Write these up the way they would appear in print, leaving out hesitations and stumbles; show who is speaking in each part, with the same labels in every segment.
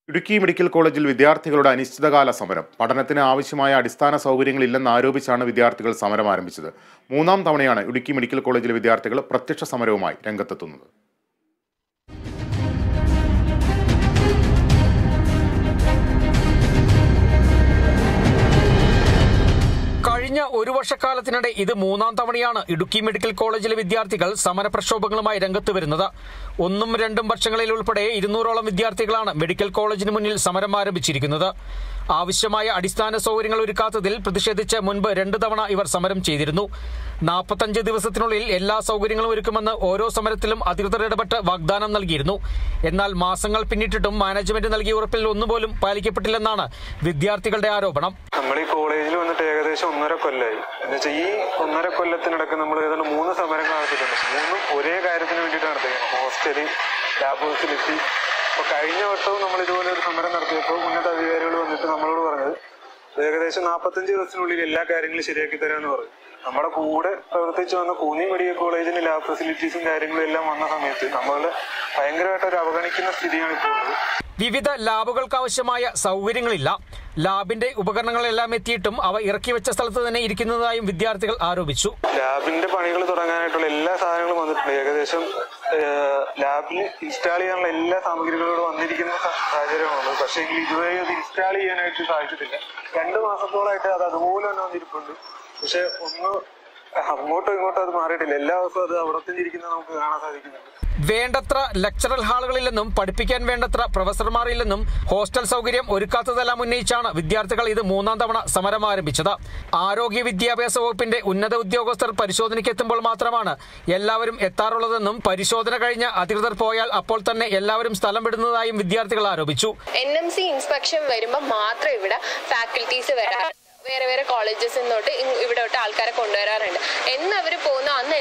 Speaker 1: Idukki medical കോളേജിൽ വിദ്യാർത്ഥികളുടെ അനിശ്ചിതകാല സമരം. പഠനത്തിന് ആവശ്യമായ അടിസ്ഥാന സൗകര്യങ്ങളില്ലെന്ന് ആരോപിച്ചാണ് വിദ്യാർത്ഥികൾ സമരം ആരംഭിച്ചത്. മൂന്നാം തവണയാണ് ഇടുക്കി മെഡിക്കൽ കോളേജിലെ വിദ്യാർത്ഥികൾ പ്രത്യക്ഷ സമരവുമായി രംഗത്തെത്തുന്നത്.
Speaker 2: കഴിഞ്ഞ ഒരു വർഷക്കാലത്തിനിടെ ഇത് മൂന്നാം തവണയാണ് ഇടുക്കി മെഡിക്കൽ കോളേജിലെ വിദ്യാർത്ഥികൾ സമരപ്രക്ഷോഭങ്ങളുമായി രംഗത്ത് വരുന്നത്. 1-2 വർഷങ്ങളിൽ ഉൾപ്പെടെ 200ഓളം വിദ്യാർത്ഥികളാണ് മെഡിക്കൽ കോളേജിന് മുന്നിൽ സമരം ആരംഭിച്ചിരിക്കുന്നത്. ആവശ്യമായ അടിസ്ഥാന സൗകര്യങ്ങൾ ഒരുക്കാത്തതിൽ പ്രതിഷേധിച്ച് മുൻപ് 2 തവണ ഇവർ സമരം ചെയ്തിരുന്നു. 45 ദിവസത്തിനുള്ളിൽ എല്ലാ സൗകര്യങ്ങളും ഒരുക്കുമെന്ന് ഓരോ സമരത്തിലും അധികൃതർ ഇടപെട്ട് വാഗ്ദാനം നൽകിയിരുന്നു. എന്നാൽ മാസങ്ങൾ പിന്നിട്ടിട്ടും മാനേജ്മെന്റ് നൽകിയ ഉറപ്പിൽ ഒന്നുപോലും പാലിക്കപ്പെട്ടില്ലെന്നാണ് വിദ്യാർത്ഥികളുടെ ആരോപണം.
Speaker 3: നമ്മൾ ഈ കോളേജിൽ വന്നിട്ട് ഏകദേശം 1.5 കൊല്ലമായി. എന്നുവെച്ചാൽ ഈ 1.5 കൊല്ലത്തിനിടക്ക് നമ്മൾ ഏതാണ്ട് 3 സമരങ്ങൾ നടത്തിയിട്ടുണ്ട്. 3 ഒരേ കാര്യത്തിന് വേണ്ടിയിട്ട് നടത്തിയത്. Hostel, lab facility. അപ്പോൾ കഴിഞ്ഞ വട്ടവും നമ്മൾ ഇതുപോലെ ഒരു സമരം നടത്തിയപ്പോൾ ഉന്നത അധികാരികൾ വന്നിട്ട് നമ്മളോട് പറഞ്ഞത് ഏകദേശം 45 ദിവസത്തിനുള്ളിൽ എല്ലാ കാര്യങ്ങളും ശരിയാക്കി തരാമെന്ന് പറഞ്ഞു. നമ്മുടെ കൂടെ പ്രവർത്തിച്ചു വന്ന കൂന്നി മെഡിക്കൽ കോളേജിന് ലാബ് ഫെസിലിറ്റീസും കാര്യങ്ങളും എല്ലാം വന്ന സമയത്ത് നമ്മൾ ഭയങ്കരമായിട്ട് ഒരു അവഗണിക്കുന്ന സ്ഥിതിയാണ് ഇപ്പോൾ ഉള്ളത്.
Speaker 2: വിവിധ ലാബുകൾക്ക് ആവശ്യമായ സൗകര്യങ്ങളില്ല. ലാബിന്റെ ഉപകരണങ്ങളെല്ലാം എത്തിയിട്ടും അവ ഇറക്കി വെച്ച സ്ഥലത്ത് തന്നെ ഇരിക്കുന്നതായും വിദ്യാർത്ഥികൾ ആരോപിച്ചു.
Speaker 3: ലാബിന്റെ പണികൾ തുടങ്ങാനായിട്ടുള്ള എല്ലാ സാധനങ്ങളും വന്നിട്ടുണ്ട്. ഏകദേശം ലാബിൽ ഇൻസ്റ്റാൾ ചെയ്യാനുള്ള എല്ലാ സാമഗ്രികളോടും വന്നിരിക്കുന്ന സാഹചര്യമാണുള്ളത്. പക്ഷേ ഇതുവരെ അത് ഇൻസ്റ്റാൾ ചെയ്യാനായിട്ട് സാധിച്ചിട്ടില്ല. 2 മാസത്തോളമായിട്ട് അത് അതുപോലെ തന്നെ വന്നിരിപ്പുണ്ട്. പക്ഷെ അങ്ങോട്ടും ഇങ്ങോട്ടും അത് മാറിയിട്ടില്ല. എല്ലാ ദിവസവും അത് അവിടെ തന്നെ ഇരിക്കുന്നത് നമുക്ക് കാണാൻ സാധിക്കുന്നുണ്ട്.
Speaker 2: വേണ്ടത്ര ലെക്ചറൽ ഹാളുകളില്ലെന്നും പഠിപ്പിക്കാൻ വേണ്ടത്ര പ്രൊഫസർമാരില്ലെന്നും ഹോസ്റ്റൽ സൗകര്യം ഒരുക്കാത്തതെല്ലാം ഉന്നയിച്ചാണ് വിദ്യാർത്ഥികൾ ഇത് 3ാം തവണ സമരം ആരംഭിച്ചത്. ആരോഗ്യ വിദ്യാഭ്യാസ വകുപ്പിന്റെ ഉന്നത ഉദ്യോഗസ്ഥർ പരിശോധനയ്ക്ക് എത്തുമ്പോൾ മാത്രമാണ് എല്ലാവരും എത്താറുള്ളതെന്നും പരിശോധന കഴിഞ്ഞ് അധികൃതർ പോയാൽ അപ്പോൾ തന്നെ എല്ലാവരും സ്ഥലം വിടുന്നതായും വിദ്യാർത്ഥികൾ ആരോപിച്ചു.
Speaker 4: NMC ഇൻസ്പെക്ഷൻ വരുമ്പോൾ മാത്രം ഇവിടെ ഫാക്കൽറ്റീസ് വരാൻ വേറെ കോളേജസിൽ നിന്നോട്ട് ഇവിടോട്ട് ആൾക്കാരെ കൊണ്ടുവരാറുണ്ട്. എന്നവർ പോകുന്ന അന്ന്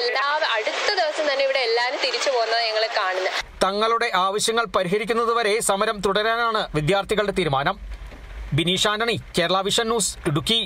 Speaker 4: അടുത്ത ദിവസം തന്നെ ഇവിടെ എല്ലാവരും തിരിച്ചു പോകുന്നത് ഞങ്ങൾ കാണുന്നത്.
Speaker 2: തങ്ങളുടെ ആവശ്യങ്ങൾ പരിഹരിക്കുന്നതുവരെ സമരം തുടരാനാണ് വിദ്യാർത്ഥികളുടെ തീരുമാനം. Bineesh Antony, Kerala vision news, Idukki.